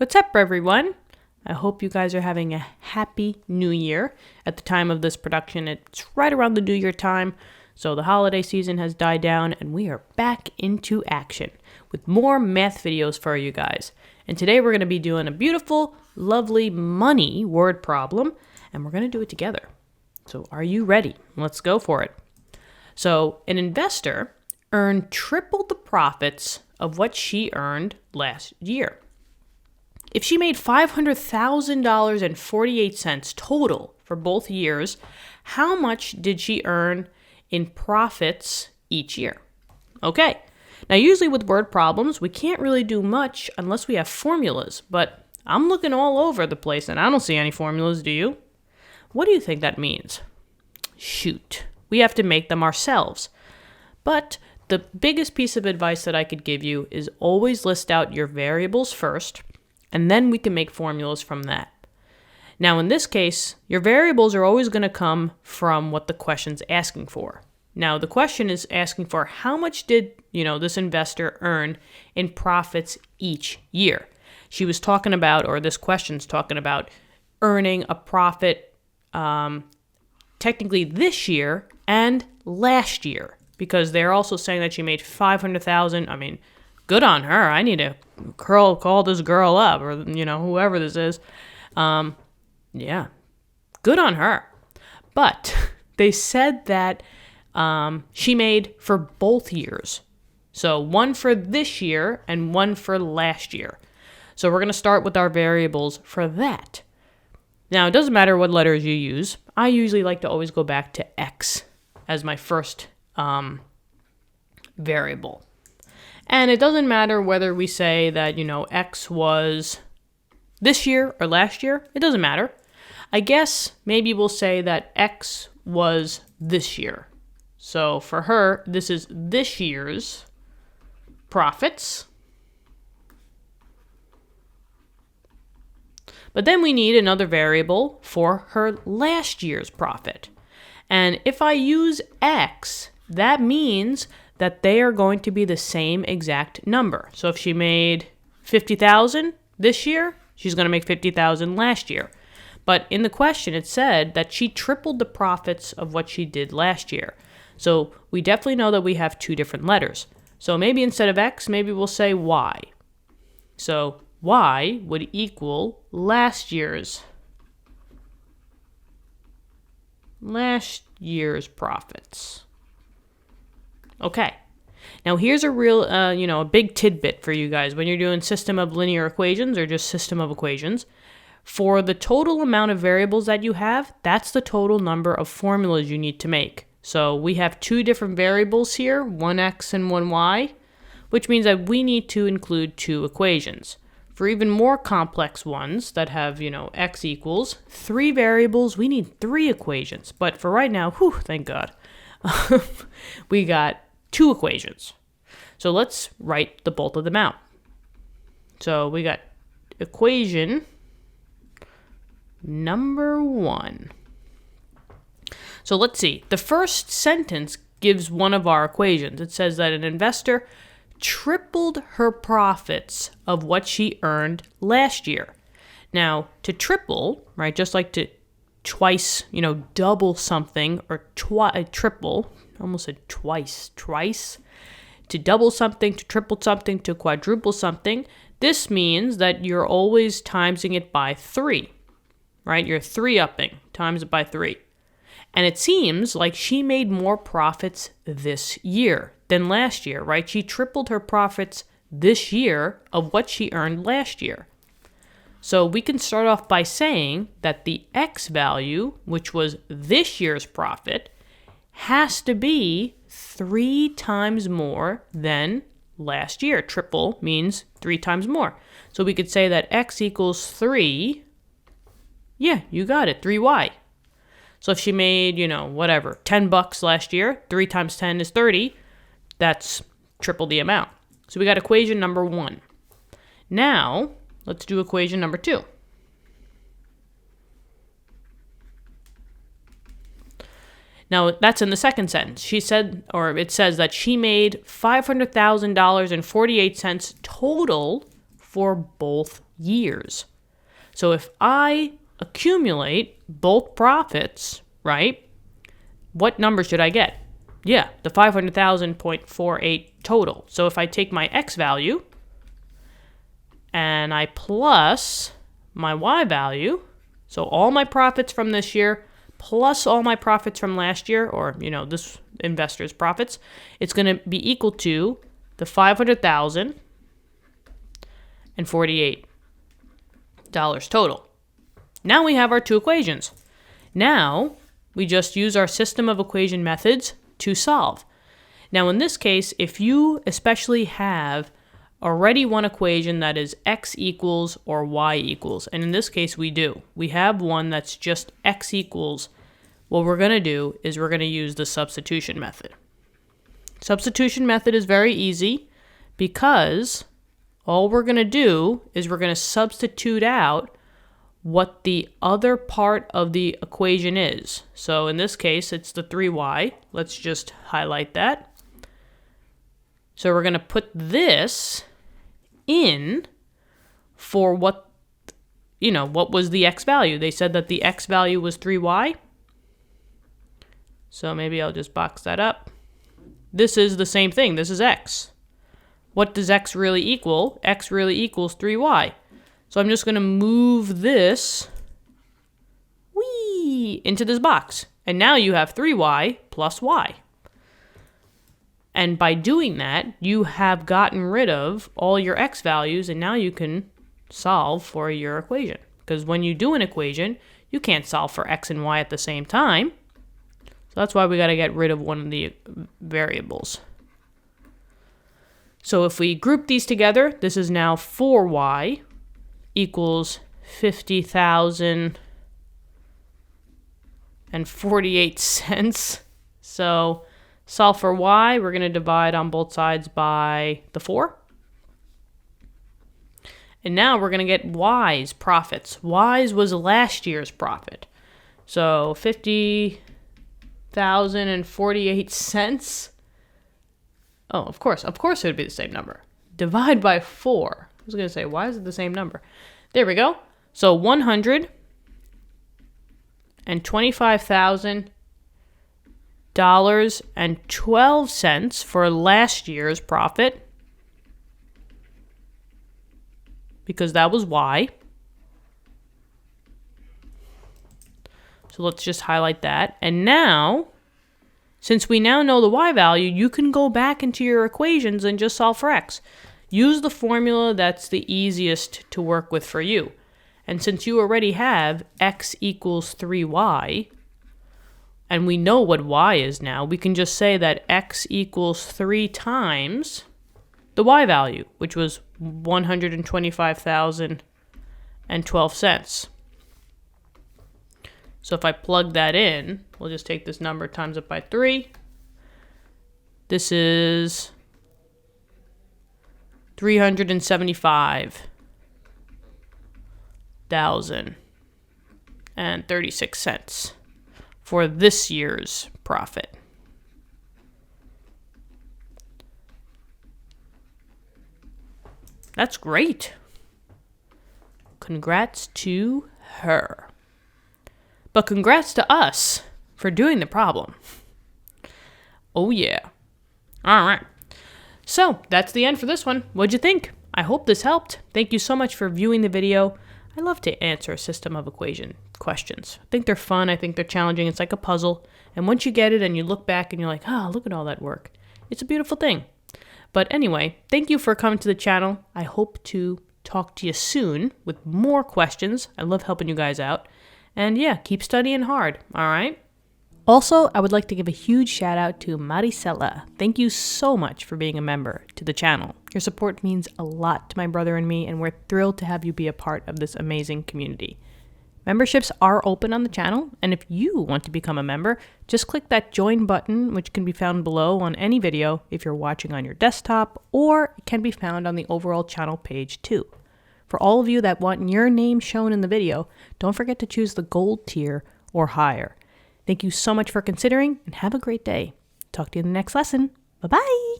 What's up, everyone? I hope you guys are having a happy new year. At the time of this production, it's right around the new year time, so the holiday season has died down and we are back into action with more math videos for you guys. And today we're going to be doing a beautiful, lovely money word problem, and we're going to do it together. So are you ready? Let's go for it. So an investor earned triple the profits of what she earned last year. If she made $500,000.48 total for both years, how much did she earn in profits each year? Okay, now usually with word problems, we can't really do much unless we have formulas, but I'm looking all over the place and I don't see any formulas, do you? What do you think that means? Shoot, we have to make them ourselves. But the biggest piece of advice that I could give you is always list out your variables first, and then we can make formulas from that. Now, in this case, your variables are always going to come from what the question's asking for. Now, the question is asking for how much did, this investor earn in profits each year. She was talking about, or this question's talking about, earning a profit technically this year and last year, because they're also saying that she made $500,000. I mean, good on her. I need to call this girl up, or whoever this is. Yeah, good on her. But they said that she made for both years. So one for this year and one for last year. So we're going to start with our variables for that. Now, it doesn't matter what letters you use. I usually like to always go back to X as my first variable. And it doesn't matter whether we say that, X was this year or last year. It doesn't matter. I guess maybe we'll say that X was this year. So for her, this is this year's profits. But then we need another variable for her last year's profit. And if I use X, that means that they are going to be the same exact number. So if she made $50,000 this year, she's going to make $50,000 last year. But in the question, it said that she tripled the profits of what she did last year. So we definitely know that we have two different letters. So maybe instead of X, maybe we'll say Y. So Y would equal last year's profits. Okay. Now here's a real, a big tidbit for you guys when you're doing system of linear equations or just system of equations. For the total amount of variables that you have, that's the total number of formulas you need to make. So we have two different variables here, one X and one Y, which means that we need to include two equations. For even more complex ones that have, X equals 3 variables, we need 3 equations. But for right now, thank God, we got 2 equations. So let's write the both of them out. So we got equation number 1. So let's see. The first sentence gives one of our equations. It says that an investor tripled her profits of what she earned last year. Now, to triple, right, just like to twice, double something, or triple, almost said twice, to double something, to triple something, to quadruple something, this means that you're always timesing it by 3, right? You're 3-upping, times it by 3. And it seems like she made more profits this year than last year, right? She tripled her profits this year of what she earned last year. So we can start off by saying that the X value, which was this year's profit, has to be 3 times more than last year. Triple means 3 times more. So we could say that X equals 3. Yeah, you got it, 3Y. So if she made, $10 last year, 3 times 10 is 30. That's triple the amount. So we got equation number 1. Now, let's do equation number 2. Now, that's in the second sentence. She said, or it says that she made $500,000.48 total for both years. So if I accumulate both profits, right, what number should I get? Yeah, the 500,000.48 total. So if I take my X value and I plus my Y value, so all my profits from this year plus all my profits from last year, or, this investor's profits, it's going to be equal to the $500,048 total. Now we have our two equations. Now we just use our system of equation methods to solve. Now in this case, if you especially have already one equation that is x equals or y equals, and in this case we do. We have one that's just x equals. What we're going to do is we're going to use the substitution method. Substitution method is very easy because all we're going to do is we're going to substitute out what the other part of the equation is. So in this case, it's the 3y. Let's just highlight that. So we're going to put this in for what was the x value. They said that the x value was 3y. So maybe I'll just box that up. This is the same thing. This is x. What does x really equal? X really equals 3y. So I'm just going to move this into this box. And now you have 3y plus y. And by doing that, you have gotten rid of all your x values, and now you can solve for your equation. Because when you do an equation, you can't solve for x and y at the same time. So that's why we got to get rid of one of the variables. So if we group these together, this is now 4y equals 50,048 cents. So solve for y, we're going to divide on both sides by the 4. And now we're going to get y's profits. Y's was last year's profit. So 50,048 cents. Oh, of course it would be the same number. Divide by 4. I was going to say, why is it the same number? There we go. So $125,000.12 for last year's profit, because that was y. So let's just highlight that. And now, since we now know the y value, you can go back into your equations and just solve for x. Use the formula that's the easiest to work with for you. And since you already have x equals 3y, and we know what y is now, we can just say that x equals 3 times the y value, which was $125,012. So if I plug that in, we'll just take this number, times it by 3. This is $375,036 for this year's profit. That's great. Congrats to her. But congrats to us for doing the problem. Oh yeah. All right. So that's the end for this one. What'd you think? I hope this helped. Thank you so much for viewing the video. I love to answer a system of equation questions. I think they're fun. I think they're challenging. It's like a puzzle. And once you get it and you look back and you're like, look at all that work. It's a beautiful thing. But anyway, thank you for coming to the channel. I hope to talk to you soon with more questions. I love helping you guys out. And yeah, keep studying hard, all right? Also, I would like to give a huge shout out to Maricela. Thank you so much for being a member to the channel. Your support means a lot to my brother and me, and we're thrilled to have you be a part of this amazing community. Memberships are open on the channel, and if you want to become a member, just click that join button, which can be found below on any video if you're watching on your desktop, or it can be found on the overall channel page too. For all of you that want your name shown in the video, don't forget to choose the gold tier or higher. Thank you so much for considering, and have a great day. Talk to you in the next lesson. Bye-bye!